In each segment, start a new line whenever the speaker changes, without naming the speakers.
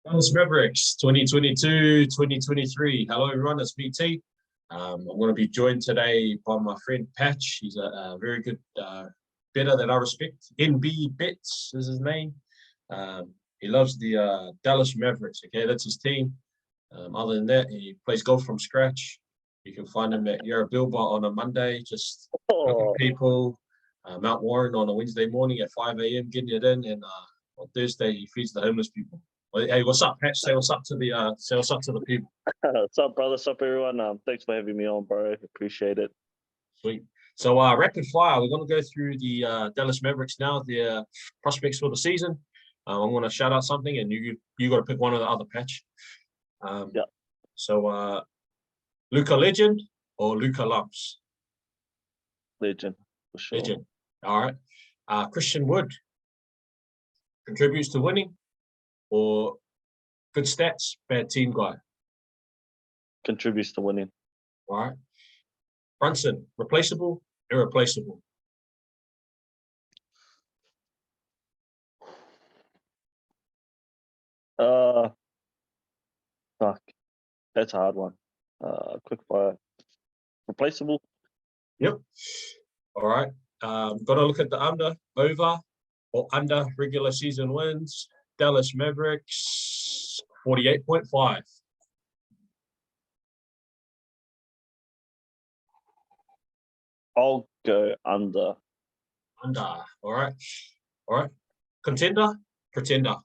Dallas Mavericks 2022-2023. Hello, everyone. It's BT. I'm going to be joined today by my friend Patch. He's a very good bettor that I respect. NB Bets is his name. He loves the Dallas Mavericks. Okay, that's his team. Other than that, he plays golf from scratch. You can find him at Yarrabilba on a Monday, just cooking
Oh,
people. Mount Warren on a Wednesday morning at 5 a.m., getting it in. And on Thursday, he feeds the homeless people. Well, hey, what's up, Patch? Say what's up to the people.
what's up, brother? What's up, everyone? Thanks for having me on, bro. Appreciate it.
Sweet. So rapid fire. We're going to go through the Dallas Mavericks now, their prospects for the season. I'm going to shout out something, and you got to pick one or the other, Patch.
Yeah,
So Luka Legend or Luka Lumps?
legend for sure.
Legend. All right. Christian Wood contributes to winning, or good stats, bad team guy.
Contributes to winning.
All right. Brunson, replaceable, irreplaceable.
Uh, fuck, that's a hard one. Quick fire. Replaceable.
Yep. All right. Got to look at the over or under regular season wins. Dallas Mavericks, 48.5.
I'll go under.
Under. All right. All right. Contender, pretender.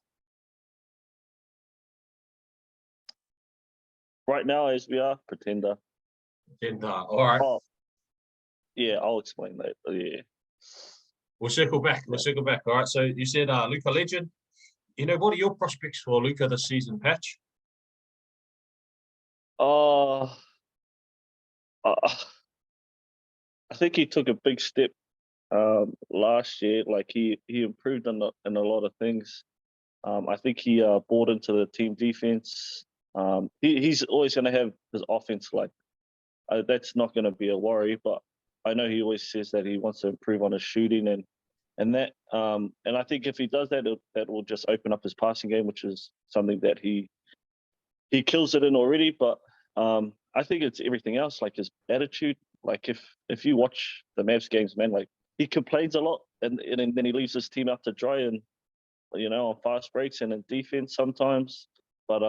Right now, as we are, pretender.
Pretender. All right.
Oh, yeah, I'll explain that. Yeah.
We'll circle back.
Yeah.
All right. So you said Luka Legend. What are your prospects for Luka this season, Patch?
Uh, uh, I think he took a big step last year. Like he improved in a lot of things. I think he bought into the team defense. He's always going to have his offense. Like that's not going to be a worry. But I know he always says that he wants to improve on his shooting and that. And I think if he does that, that will just open up his passing game, which is something that he kills it in already. But I think it's everything else, like his attitude. Like if you watch the Mavs games, man, like he complains a lot, and then he leaves his team out to dry, and on fast breaks and in defense sometimes. But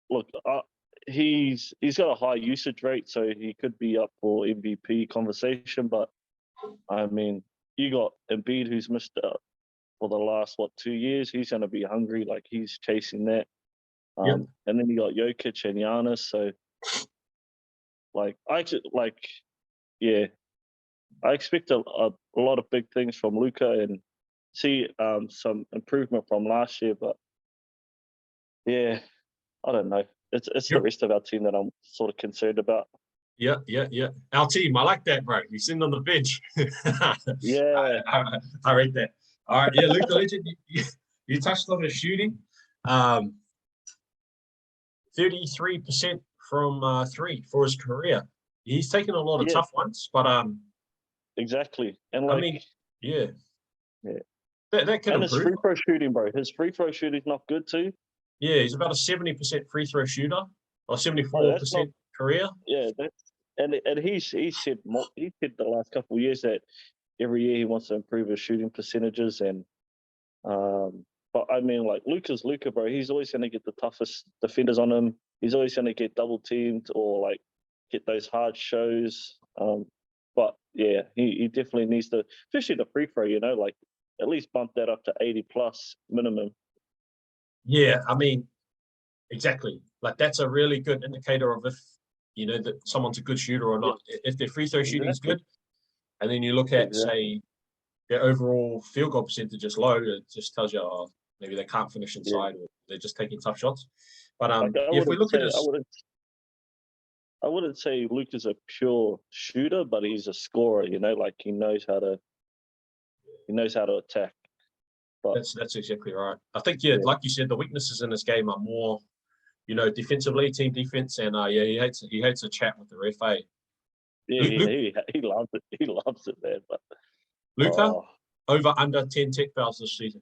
look, he's got a high usage rate, so he could be up for MVP conversation. But I mean, you got Embiid, who's missed for the last 2 years. He's going to be hungry, like he's chasing that.
Yep.
And then you got Jokic and Giannis. So, yeah, I expect a lot of big things from Luka and see some improvement from last year. But yeah, I don't know. It's the rest of our team that I'm sort of concerned about.
Yeah. Our team, I like that, bro. You sitting on the bench.
Yeah.
I rate that. All right, yeah, Luka Legend, you touched on the shooting. 33% from three for his career. He's taken a lot of tough ones, but
exactly. And
I mean, yeah. That can
and
improve.
his free throw shooting, bro. His free throw shooting's not good too.
Yeah, he's about a 70% free throw shooter, or 74% career.
Yeah, and he's said the last couple of years that every year he wants to improve his shooting percentages and but I mean, like Luka's Luka, bro. He's always going to get the toughest defenders on him. He's always going to get double teamed or like get those hard shows. But yeah, he definitely needs to, especially the free throw. Like at least bump that up to 80 plus minimum.
Yeah, I mean, exactly. Like that's a really good indicator of if that someone's a good shooter or not. Yeah. If their free throw shooting is good, and then you look at say their overall field goal percentage is low, it just tells you maybe they can't finish inside or they're just taking tough shots. But if we look at his,
I wouldn't say Luke is a pure shooter, but he's a scorer. Like he knows how to attack.
But that's exactly right. I think like you said, the weaknesses in this game are more, defensively, team defense, and he hates a chat with the ref.
Yeah, he loves it. He loves it, man. But
Luka, over under 10 tech fouls this season.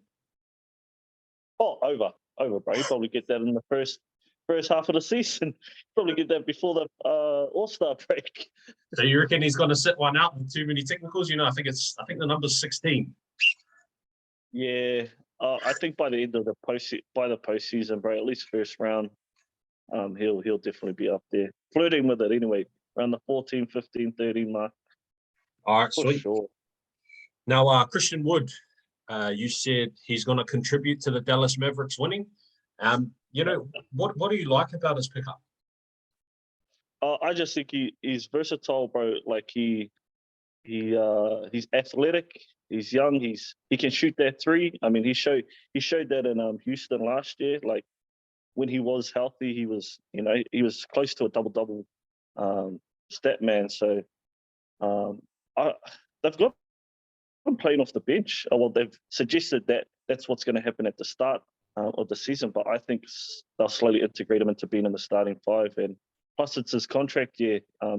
Oh, over, bro. He'll probably get that in the first half of the season. Probably get that before the All-Star break.
So you reckon he's going to sit one out with too many technicals? You know, I think the number's 16.
Yeah, I think by the end of the postseason, bro, at least first round, he'll definitely be up there, flirting with it anyway, around the 14, 15, 13 mark.
All right,
For
sweet.
sure.
Now, Christian Wood, you said he's going to contribute to the Dallas Mavericks winning. You know, what do you like about his pickup?
I just think he's versatile, bro. Like he's athletic. He's young. He can shoot that three. I mean, he showed that in Houston last year. Like when he was healthy, he was close to a double stat man. So they've got him playing off the bench. Well, they've suggested that that's what's going to happen at the start of the season. But I think they'll slowly integrate him into being in the starting five. And plus, it's his contract year. I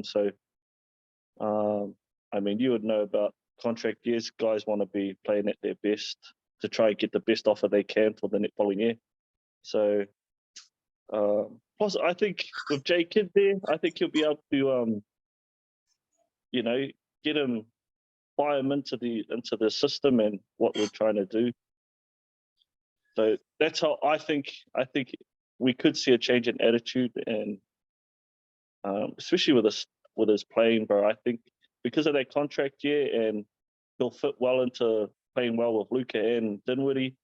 mean, you would know about contract years. Guys want to be playing at their best to try and get the best offer they can for the following year. So, plus, I think with J Kidd there, I think he'll be able to, get him, buy him into the system and what we're trying to do. So that's how I think we could see a change in attitude, and especially with his playing, bro. I think because of that contract year, and he'll fit well into playing well with Luka and Dinwiddie.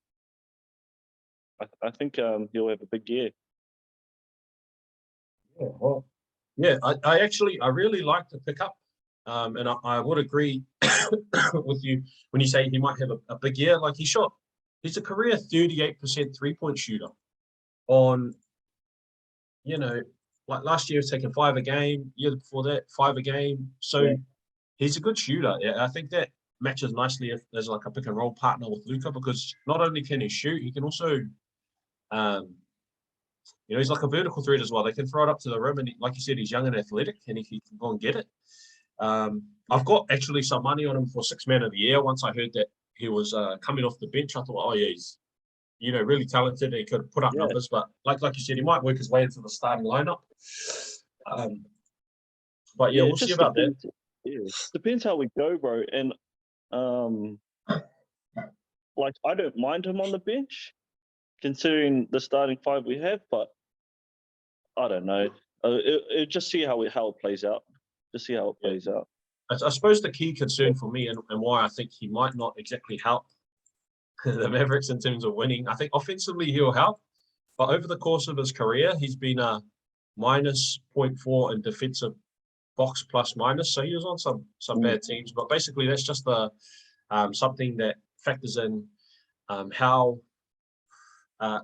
I think he'll have a big year.
Yeah, well, yeah, I really like the pickup, and I would agree with you when you say he might have a big year. Like he's a career 38% 3-point shooter on, like last year he was taking 5 a game, year before that 5 a game. So he's a good shooter. Yeah, I think that matches nicely if there's like a pick and roll partner with Luka, because not only can he shoot, he can also, he's like a vertical threat as well. They can throw it up to the rim, and like you said, he's young and athletic, and he can go and get it. I've got actually some money on him for 6th man of the year. Once I heard that he was coming off the bench, I thought, oh yeah, he's really talented. He could put up numbers, but like you said, he might work his way into the starting lineup. But yeah, we'll see about that.
Yeah, depends how we go, bro. And like I don't mind him on the bench, considering the starting 5 we have, but I don't know. Just see how it plays out. Just see how it plays out.
I suppose the key concern for me and why I think he might not exactly help the Mavericks in terms of winning, I think offensively he'll help, but over the course of his career, he's been a minus 0.4 in defensive box plus minus. So he was on some bad teams, but basically that's just something that factors in how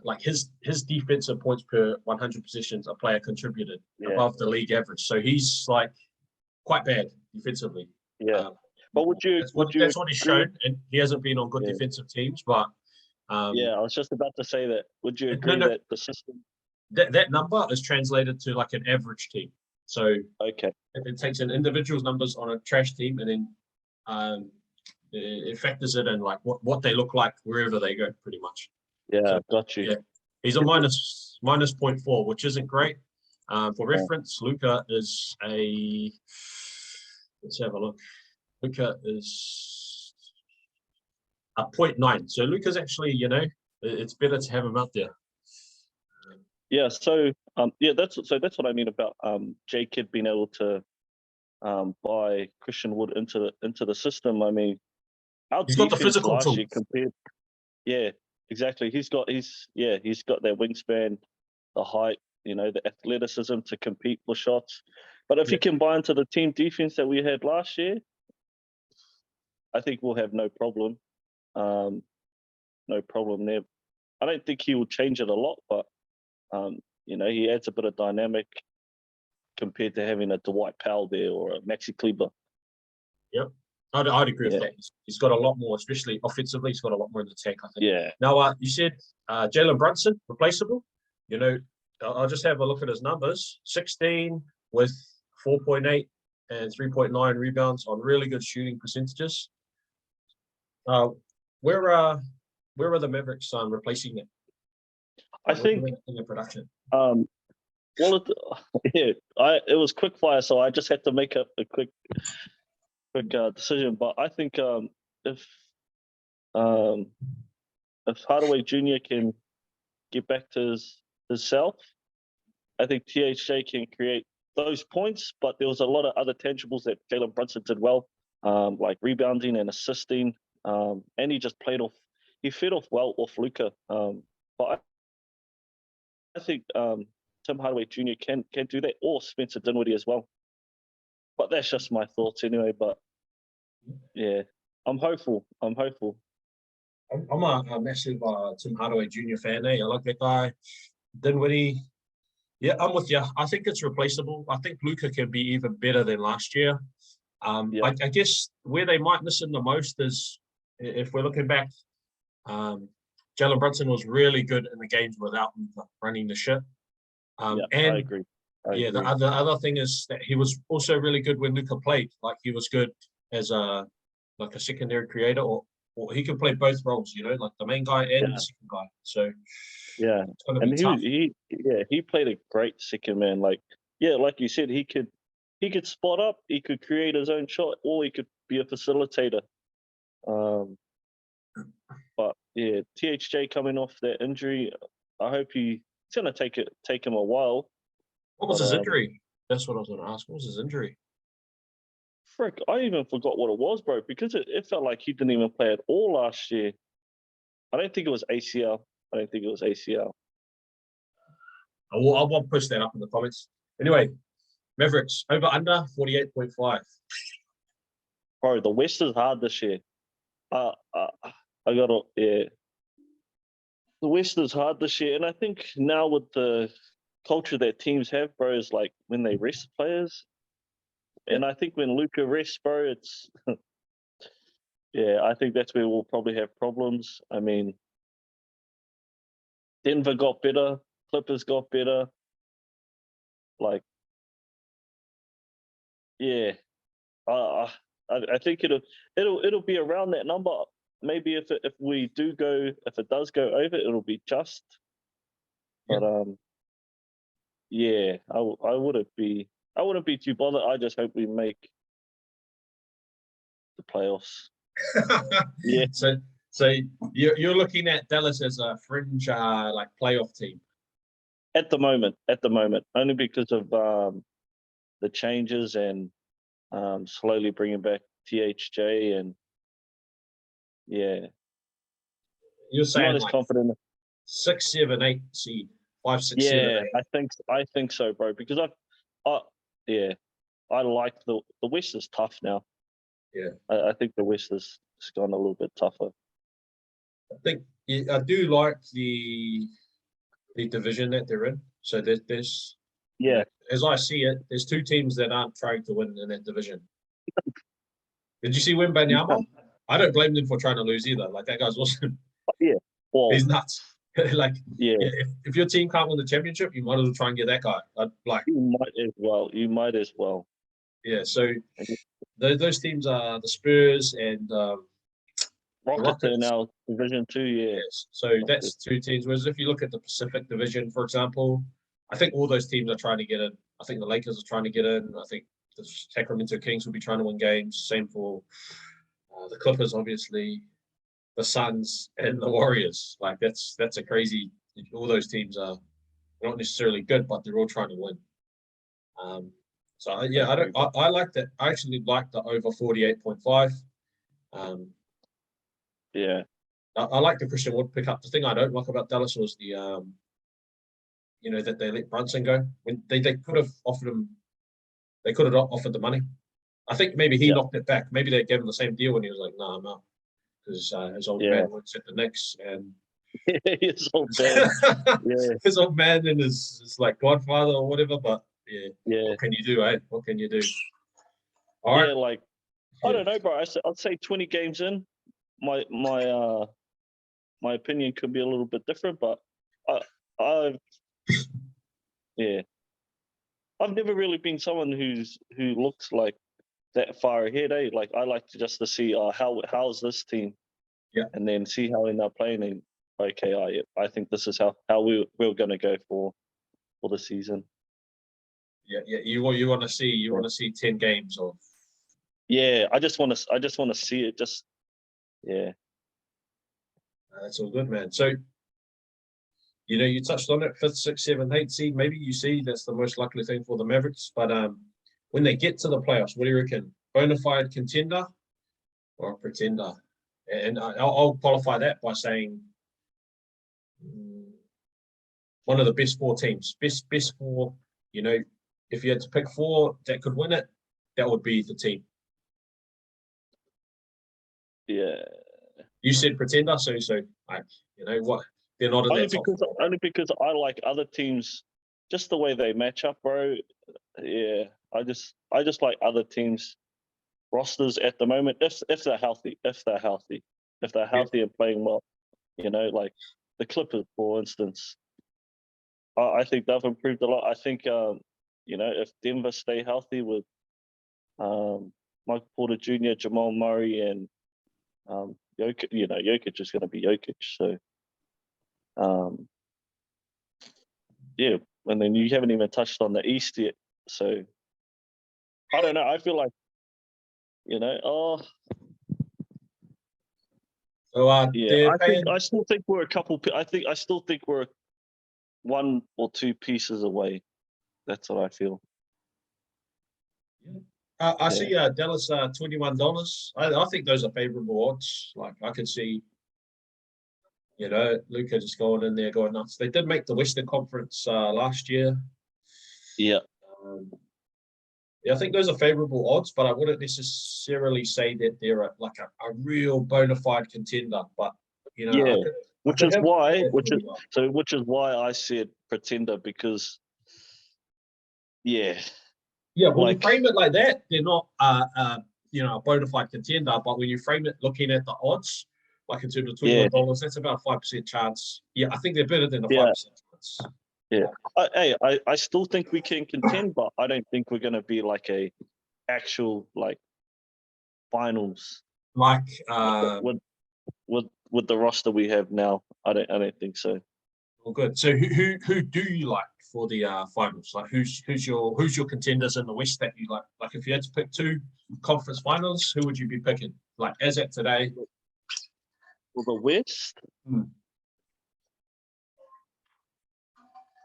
like his defensive points per 100 possessions a player contributed above the league average. So he's like quite bad defensively.
Yeah. But that's
what he's shown, and he hasn't been on good defensive teams. But
I was just about to say that. Would you agree that the system
that number is translated to like an average team? So it takes an individual's numbers on a trash team, and then it factors it in like what they look like wherever they go, pretty much.
Yeah, so, got you.
Yeah, he's a minus 0.4, which isn't great. For reference, Luka is let's have a look. Luka is a 0.9. So Luka's actually, it's better to have him out there.
Yeah. So that's what I mean about J Kidd being able to buy Christian Wood into the system. I mean,
he's got the physical tools.
Yeah, exactly. He's got that wingspan, the height, the athleticism to compete for shots. But if he can buy into the team defense that we had last year, I think we'll have no problem. No problem there. I don't think he will change it a lot, but he adds a bit of dynamic compared to having a Dwight Powell there or a Maxi Kleber.
Yep. I'd agree with that. He's got a lot more, especially offensively. He's got a lot more in the tank, I think.
Yeah.
Now, you said Jalen Brunson, replaceable. I'll just have a look at his numbers. 16 with 4.8 and 3.9 rebounds on really good shooting percentages. Where are the Mavericks replacing it?
I think
in the production.
well, yeah, it was quick fire, so I just had to make a quick decision. But I think if um, if Hardaway Jr. can get back to his self, I think THJ can create those points. But there was a lot of other tangibles that Jalen Brunson did well, like rebounding and assisting, and he just played off. He fed off well off Luka. But I think Tim Hardaway Jr. can do that, or Spencer Dinwiddie as well. But that's just my thoughts anyway. But yeah, I'm hopeful. I'm hopeful.
I'm a massive Tim Hardaway Jr. fan. I like that guy. Dinwiddie. Yeah, I'm with you. I think it's replaceable. I think Luka can be even better than last year.
Yeah.
I guess where they might miss him the most is if we're looking back, Jalen Brunson was really good in the games without Luka running the ship.
Yeah,
and
I agree.
the other thing is that he was also really good when Luka played. Like he was good as a secondary creator, or he could play both roles. Like the main guy and the second guy. So
yeah,
it's going to
and
be tough.
he played a great second man. Like like you said, he could spot up, he could create his own shot, or he could be a facilitator. But yeah, THJ coming off that injury, I hope it's gonna take him a while.
What was his injury? That's what I was going to ask. What was his injury?
Frick, I even forgot what it was, bro, because it felt like he didn't even play at all last year. I don't think it was ACL. I don't think it was ACL.
I won't push that up in the comments. Anyway, Mavericks over under 48.5.
Bro, the West is hard this year. I gotta the West is hard this year, and I think now with the culture that teams have, bro, is like when they rest players, and I think when Luka rests, bro, it's I think that's where we'll probably have problems. I mean, Denver got better, Clippers got better. Like, yeah, I think it'll be around that number. Maybe if it does go over, it'll be just. But I wouldn't be too bothered. I just hope we make the playoffs. Yeah.
So you're looking at Dallas as a fringe like playoff team
At the moment, only because of the changes and slowly bringing back THJ and
You're
I'm
saying
not as
like
confident.
6, 7, 8 seed, 5, 6, 7, 8.
I think so, bro. Because I like the West is tough now.
Yeah,
I think the West has gone a little bit tougher.
I do like the division that they're in. So there's as I see it, there's 2 teams that aren't trying to win in that division. Did you see Wembanyama? I don't blame them for trying to lose either. Like that guy's awesome.
Yeah, well,
he's nuts. Like
yeah,
if your team can't win the championship, you might as well try and get that guy. Like
you might as well.
Yeah, so those teams are the Spurs and
Rockets are now Division 2. Yeah.
Yes. So that's 2 teams. Whereas if you look at the Pacific Division, for example, I think all those teams are trying to get in. I think the Lakers are trying to get in. I think the Sacramento Kings will be trying to win games. Same for the Clippers, obviously, the Suns and the Warriors. Like that's a crazy. All those teams are not necessarily good, but they're all trying to win. So I like that. I actually like the over 48.5.
Yeah.
I like the Christian Wood pickup. The thing I don't like about Dallas was the that they let Brunson go. When they could have offered him, they could have offered the money. I think maybe he knocked it back. Maybe they gave him the same deal, and he was like, "No, I'm out," because his old man works at the Knicks, and
his old man,
his old man and his like godfather or whatever. But what can you do, eh? What can you do?
All right. Like I don't know, bro. I'd say 20 games in, my opinion could be a little bit different, but I've never really been someone who looks like that far ahead. Like I like to see how's this team, and then see how they're playing. And okay, I think this is how we're going to go for the season.
Yeah, yeah. You want to see 10 games of.
Yeah, I just want to see it. Just yeah.
That's all good, man. So, you touched on it, 5th, 6th, 7th, 8th seed. Maybe you see that's the most likely thing for the Mavericks. But when they get to the playoffs, what do you reckon? Bona fide contender or a pretender? And I'll qualify that by saying one of the best 4 teams. Best 4, if you had to pick 4 that could win it, that would be the team.
Yeah.
You said pretender, so like, what? They're not in
Only
that top
because
4.
only because I like other teams, just the way they match up, bro. Yeah, I just like other teams' rosters at the moment. If they're healthy, if they're healthy and playing well, like the Clippers, for instance. I think they've improved a lot. I think if Denver stay healthy with Michael Porter Jr., Jamal Murray, and Jokic, Jokic is going to be Jokic. So, yeah, and then you haven't even touched on the East yet. So, I don't know. I feel like,
So
yeah. I still think we're a couple. I still think we're 1 or 2 pieces away. That's what I feel.
I see Dallas $21. I think those are favorable odds. Like I could see, Luka just going in there going nuts. They did make the Western Conference last year.
Yeah.
Yeah, I think those are favorable odds, but I wouldn't necessarily say that they're a real bona fide contender. But
yeah, which is why I said pretender, because yeah,
when you frame it like that, they're not a bona fide contender. But when you frame it looking at the odds, like in terms of $21, that's about a 5% chance. Yeah, I think they're better than the 5% chance.
Yeah, I still think we can contend, but I don't think we're going to be like a actual like finals
Like
with the roster we have now. I don't think so.
Well, good. So who do you like for the finals? Like who's your contenders in the West that you like? Like if you had to pick 2 conference finals, who would you be picking? Like as at today?
For the West?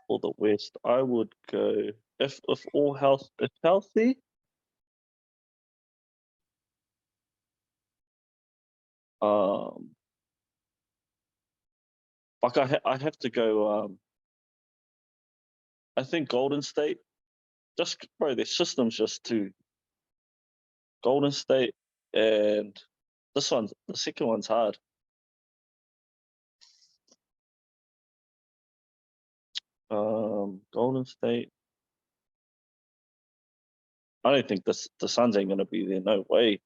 For the West, I would go if all health is healthy. Like I have to go. I think Golden State. Just bro, their system's just too. Golden State, and the second one's hard. Golden State. I don't think the Suns ain't gonna be there. No way.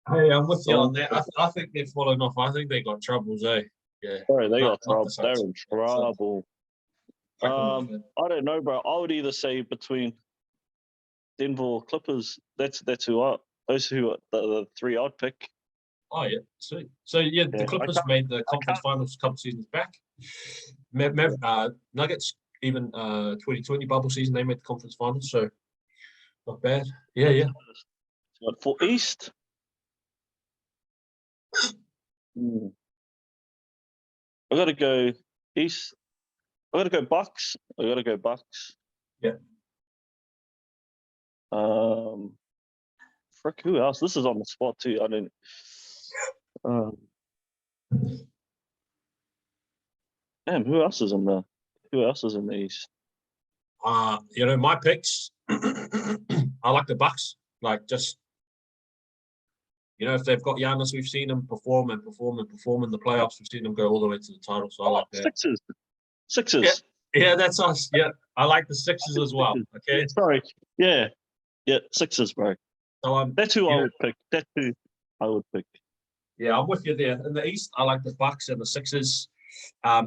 Hey, I'm with you on that. I think they've fallen off. I think they got troubles, eh? Yeah.
Sorry, they got trouble. They're in trouble.
I
don't know, bro. I would either say between Denver or Clippers. That's who the 3 I'd pick.
Oh yeah, sweet. So yeah, the Clippers made the conference finals a couple seasons back. Nuggets, even 2020 bubble season, they made the conference finals, so not bad. Yeah.
But for East, I got to go East. I got to go Bucks.
Yeah.
Frick, who else? This is on the spot too. I don't. Damn, who else is in the East?
My picks. I like the Bucks. Like just, if they've got Giannis, we've seen them perform in the playoffs. We've seen them go all the way to the title. So I like that.
Sixers.
Yeah, that's us. Yeah, I like the Sixers as well. Okay.
Yeah, sorry. Yeah, Sixers, bro.
So
that's who I would pick. That's who I would pick.
Yeah, I'm with you there. In the East, I like the Bucks and the Sixers.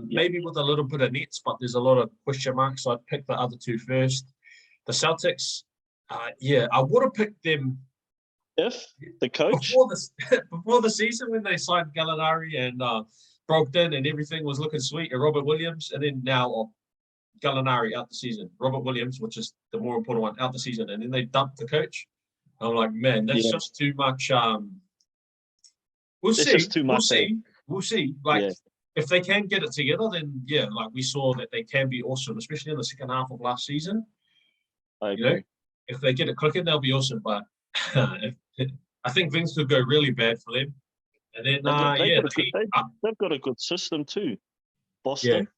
Maybe with a little bit of Nets, but there's a lot of question marks. So I'd pick the other 2 first. The Celtics, I would have picked them
if the coach
before the season when they signed Gallinari and Brogdon and everything was looking sweet, and Robert Williams, and then now Gallinari out the season. Robert Williams, which is the more important one, out the season, and then they dumped the coach. I'm like, man, that's just too much. We'll
It's
see.
just too much.
We'll see. Like,
Yeah.
if they can get it together, then yeah, like we saw that they can be awesome, especially in the second half of last season.
I
You know,
agree.
if they get it clicking, they'll be awesome. But I think things could go really bad for them. And then,
They've got a good system too.
yeah,
Boston.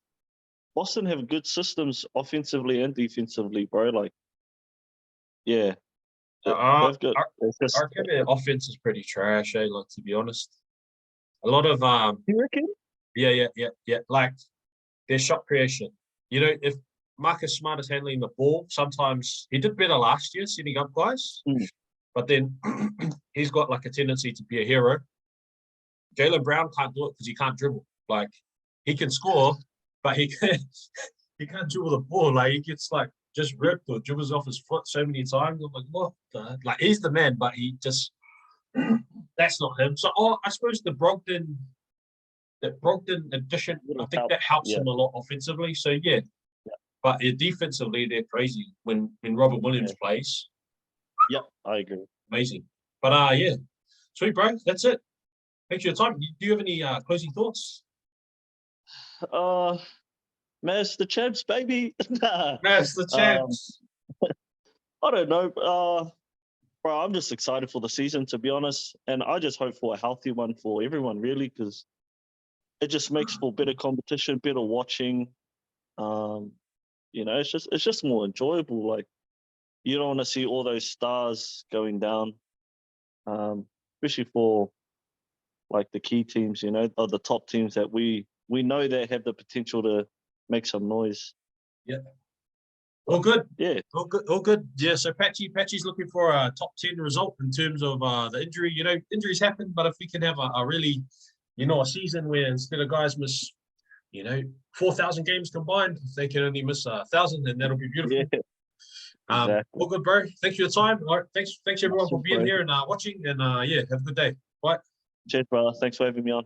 Boston have good systems offensively and defensively, bro. Like, yeah.
I
They've got it's just,
reckon their offense is pretty trash. Like, to be honest, a lot of
you reckon?
yeah. Like their shot creation. You know, if Marcus Smart is handling the ball, sometimes he did better last year setting up guys, but then he's got like a tendency to be a hero. Jaylen Brown can't do it because he can't dribble. Like he can score, but he can't dribble the ball. Like he gets like just ripped or dribbles off his foot so many times. I'm like, what the? Like he's the man, but he just that's not him. So I suppose the Brogdon addition, I think that helps him a lot offensively. So yeah. But defensively, they're crazy when Robert Williams plays.
Yep, I agree.
Amazing. But yeah, sweet, bro. That's it. Thanks for your time. Do you have any closing thoughts?
Mavs the champs, baby.
Mavs the champs.
I don't know. Bro, I'm just excited for the season, to be honest. And I just hope for a healthy one for everyone, really, because it just makes for better competition, better watching. You know, it's just more enjoyable. Like, you don't want to see all those stars going down, especially for like the key teams, you know, or the top teams that we know that have the potential to make some noise.
Yeah. All good.
Yeah.
All good. Yeah, so Patchy's looking for a top 10 result in terms of the injury. You know, injuries happen, but if we can have a really, you know, a season where instead of guys miss, you know, 4,000 games combined, if they can only miss 1,000, then that'll be beautiful.
Yeah. Exactly.
All good, bro. Thanks for your time. All right, thanks everyone for being here and watching. And yeah, have a good day. Bye.
Cheers, brother. Thanks for having me on.